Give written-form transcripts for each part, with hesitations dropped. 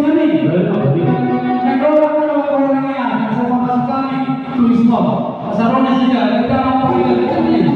sini. Negara orangnya, sama sekali turisme. Pasarnya saja, kita mau ini.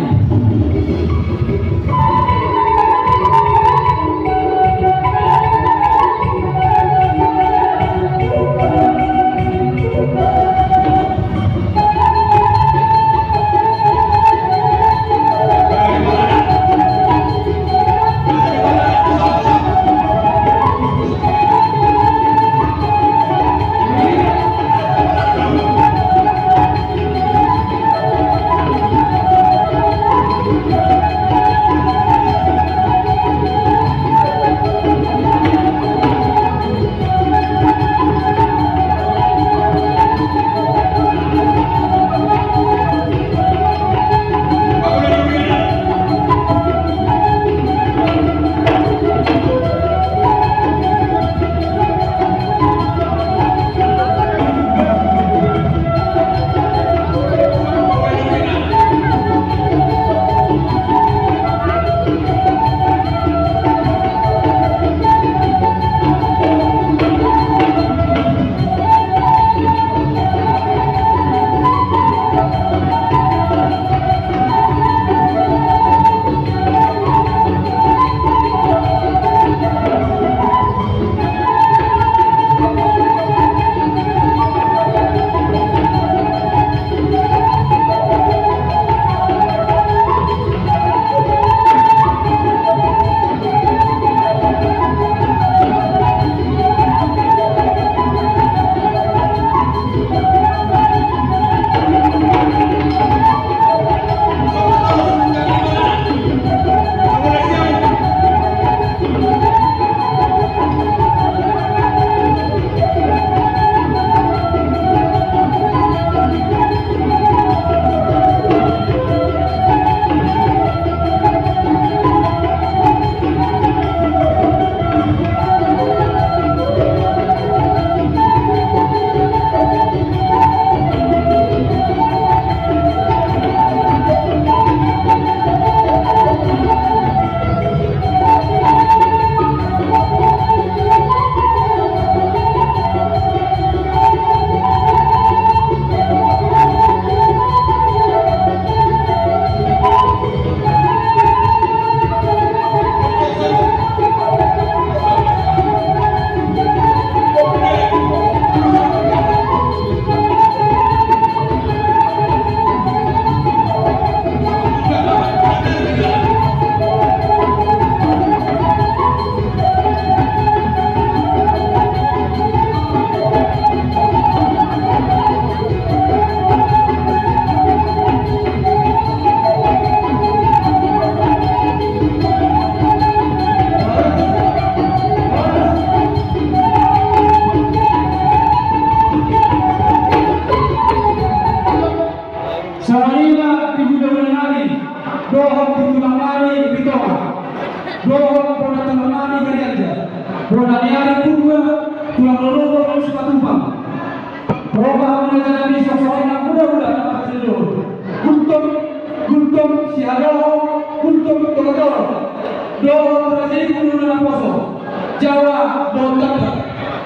Jawa, Dontak,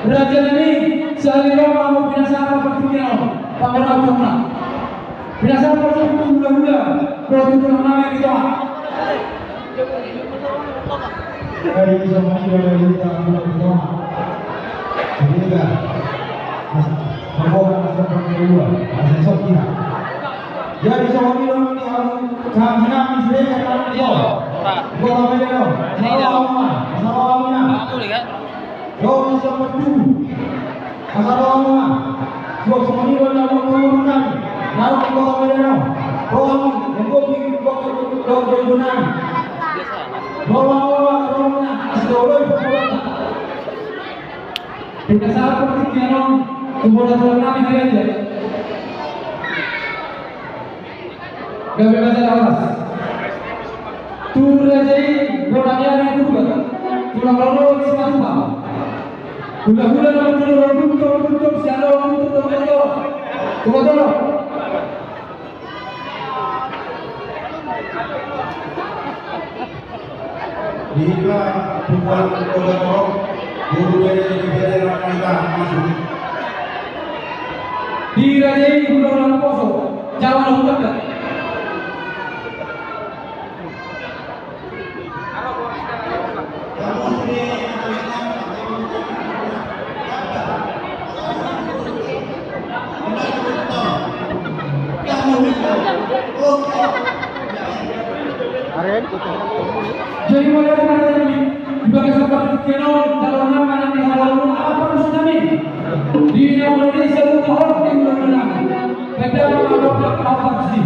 Raja ini sehari-hari mau binasa bertujuan, pangeran Jumna. Binasa bertujuan mudah-mudah, bertujuan nama kita. Dari semua dari kita mudah-mudah. Ini juga, membawa masyarakat kedua, asal kita. Jadi semua ini kami nak misal kan dia. Gua apa dia dong? Salam kamu lihat. Yo bisa berdu. Salam. Gua semua ini dah mau turunkan. Lalu gua apa dia dong? Gua bikin gua berguna. Bawa sekolah kita saat pertikian kemudian kami hari aja. Gak bebas alas. Turun aja rodanya yang kedua. Tulang lalu di semua. Gula-gula dalam tutup siapa tutup itu. Tunggu. Jika bukan orang guru dari dirajai Gunung Poso, Jawa Utara. Jadi mulai dari ini juga kesempatan channel dalam nama nanti halaman apa sudah nih di Indonesia itu tahun yang menang. Kita melakukan apa sih?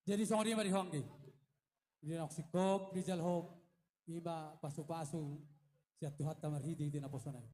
Jadi song dia mari hong di. Dia nak sikop, Rizal Hope, iba pasu-pasu, siat tuhat tamar hidi di naposanay.